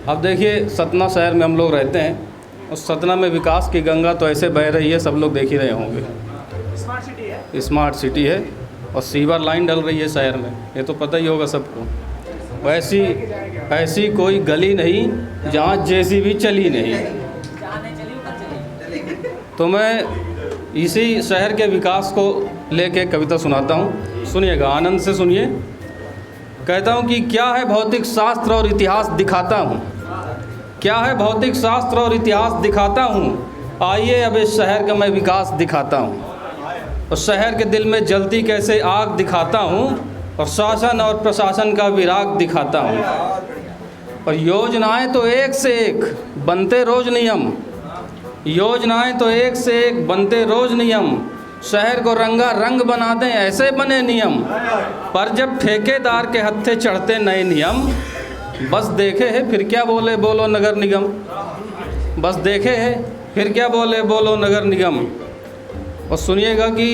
अब देखिए सतना शहर में हम लोग रहते हैं और सतना में विकास की गंगा तो ऐसे बह रही है, सब लोग देख ही रहे होंगे। स्मार्ट सिटी है। स्मार्ट सिटी है और सीवर लाइन डल रही है शहर में, ये तो पता ही होगा सबको। ऐसी कोई गली नहीं जहाँ जेसीबी चली नहीं। तो मैं इसी शहर के विकास को लेके कविता सुनाता हूँ, सुनिएगा, आनंद से सुनिए। कहता हूँ कि क्या है भौतिक शास्त्र और इतिहास दिखाता हूँ, क्या है भौतिक शास्त्र और इतिहास दिखाता हूँ। आइए अब इस शहर का मैं विकास दिखाता हूँ और शहर के दिल में जलती कैसे आग दिखाता हूँ और शासन और प्रशासन का विराग दिखाता हूँ। और योजनाएं तो एक से एक बनते रोज नियम, योजनाएं तो एक से एक बनते रोज नियम। शहर को रंगा रंग बना दें ऐसे बने नियम, पर जब ठेकेदार के हत्थे चढ़ते नए नियम, बस देखे है फिर क्या बोले बोलो नगर निगम, बस देखे है फिर क्या बोले बोलो नगर निगम। और सुनिएगा कि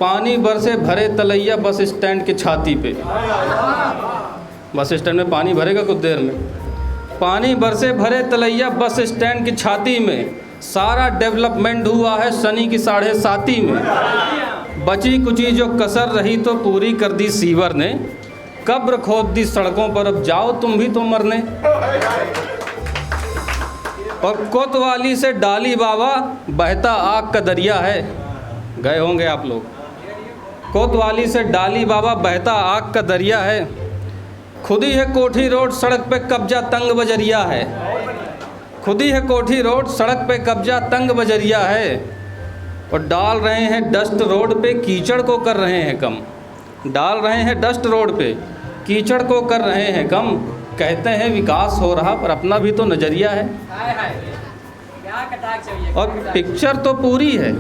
पानी बरसे भरे तलैया बस स्टैंड की छाती पे, बस स्टैंड में पानी भरेगा कुछ देर में, पानी बरसे भरे तलैया बस स्टैंड की छाती में। सारा डेवलपमेंट हुआ है शनि की 7:30 में, बची कुची जो कसर रही तो पूरी कर दी सीवर ने, कब्र खोद दी सड़कों पर अब जाओ तुम भी तो मरने। और कोतवाली से डाली बाबा बहता आग का दरिया है, गए होंगे आप लोग। कोतवाली से डाली बाबा बहता आग का दरिया है, खुदी है कोठी रोड सड़क पे कब्जा तंग बजरिया है, खुदी है कोठी रोड सड़क पे कब्जा तंग बजरिया है। और डाल रहे हैं डस्ट रोड पे कीचड़ को कर रहे हैं कम, डाल रहे हैं डस्ट रोड पे कीचड़ को कर रहे हैं कम। कहते हैं विकास हो रहा पर अपना भी तो नज़रिया है। और पिक्चर तो पूरी है,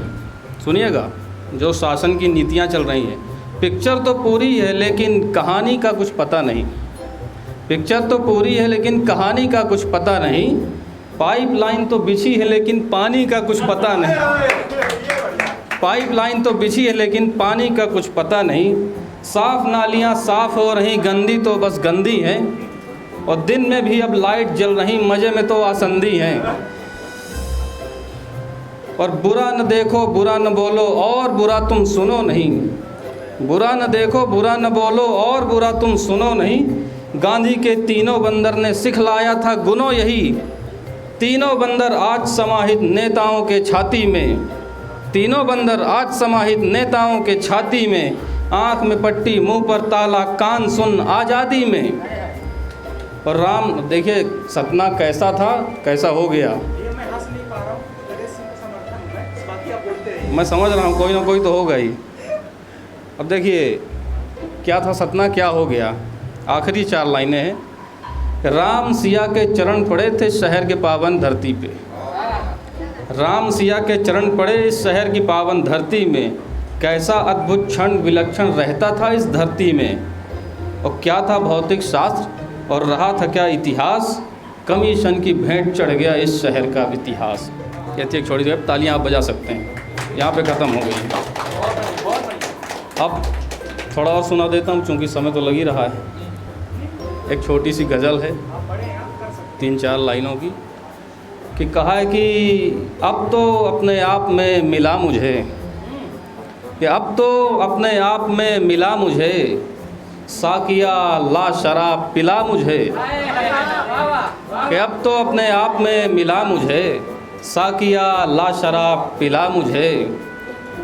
सुनिएगा, जो शासन की नीतियां चल रही हैं, पिक्चर तो पूरी है लेकिन कहानी का कुछ पता नहीं, पिक्चर तो पूरी है लेकिन कहानी का कुछ पता नहीं। पाइपलाइन तो बिछी है लेकिन पानी का कुछ पता नहीं, पाइपलाइन तो बिछी है लेकिन पानी का कुछ पता नहीं। साफ नालियां साफ हो रही, गंदी तो बस गंदी हैं, और दिन में भी अब लाइट जल रही, मज़े में तो आसंदी हैं। और बुरा न देखो बुरा न बोलो और बुरा तुम सुनो नहीं, बुरा न देखो बुरा न बोलो और बुरा तुम सुनो नहीं। गांधी के तीनों बंदर ने सिखलाया था गुनो यही, तीनों बंदर आज समाहित नेताओं के छाती में, तीनों बंदर आज समाहित नेताओं के छाती में। आँख में पट्टी मुंह पर ताला कान सुन आज़ादी में। और राम, देखिए सतना कैसा था कैसा हो गया। मैं हंस नहीं पा रहा हूँ, समर्थन है, बाकी आप बोलते रहिए। मैं समझ रहा हूँ कोई ना कोई तो होगा ही। अब देखिए क्या था सतना, क्या हो गया। आखिरी 4 लाइनें हैं। राम सिया के चरण पड़े थे शहर के पावन धरती पे, राम सिया के चरण पड़े इस शहर की पावन धरती में। कैसा अद्भुत क्षण विलक्षण रहता था इस धरती में। और क्या था भौतिक शास्त्र और रहा था क्या इतिहास, कमीशन की भेंट चढ़ गया इस शहर का इतिहास। कहती एक छोटी सी, तालियां आप बजा सकते हैं, यहाँ पे ख़त्म हो गई। अब थोड़ा और सुना देता हूँ चूँकि समय तो लग ही रहा है। एक छोटी सी गज़ल है 3-4 लाइनों की, कि कहा है कि अब तो अपने आप में मिला मुझे, कि अब तो अपने आप में मिला मुझे, साकिया ला शराब पिला मुझे, कि अब तो अपने आप में मिला मुझे, साकिया ला शराब पिला मुझे।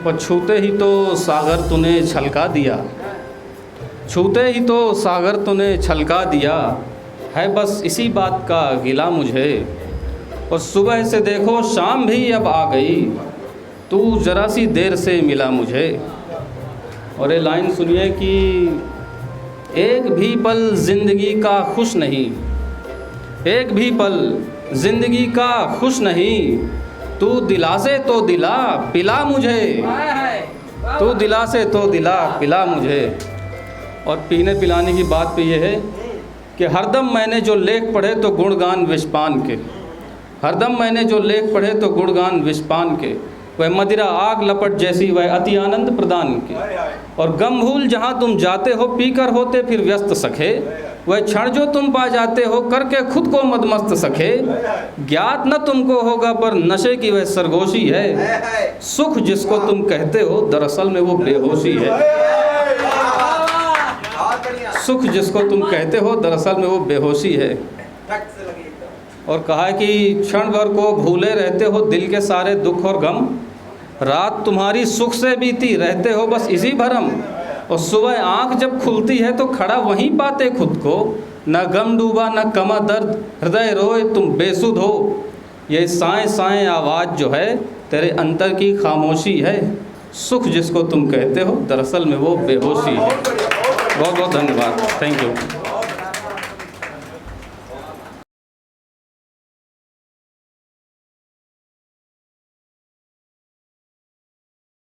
और छूते ही तो सागर तूने छलका दिया, छूते ही तो सागर तूने छलका दिया, है बस इसी बात का गिला मुझे। और सुबह से देखो शाम भी अब आ गई, तू ज़रा सी देर से मिला मुझे। और ये लाइन सुनिए कि एक भी पल ज़िंदगी का खुश नहीं, एक भी पल ज़िंदगी का खुश नहीं, तू दिला से तो दिला पिला मुझे, तू दिला से तो दिला पिला मुझे। और पीने पिलाने की बात पे ये है कि हरदम मैंने जो लेख पढ़े तो गुणगान विषपान के, हरदम मैंने जो लेख पढ़े तो गुणगान विषपान के। वह मदिरा आग लपट जैसी, वह अति आनंद प्रदान की। और गम भूल जहाँ तुम जाते हो, पीकर होते फिर व्यस्त सखे, वह क्षण जो तुम पा जाते हो, करके खुद को मदमस्त सखे। ज्ञात न तुमको होगा पर नशे की वह सरगोशी है, सुख जिसको तुम कहते हो दरअसल में वो बेहोशी है। सुख जिसको तुम कहते हो दरअसल में वो बेहोशी है। और कहा है कि क्षण भर को भूले रहते हो दिल के सारे दुख और गम, रात तुम्हारी सुख से बीती रहते हो बस इसी भरम। और सुबह आंख जब खुलती है तो खड़ा वहीं पाते खुद को, न गम डूबा न कमा दर्द, हृदय रोए तुम बेसुध हो। ये साएं साएं आवाज़ जो है तेरे अंतर की खामोशी है, सुख जिसको तुम कहते हो दरअसल में वो बेहोशी है। बहुत बहुत धन्यवाद। Thank you.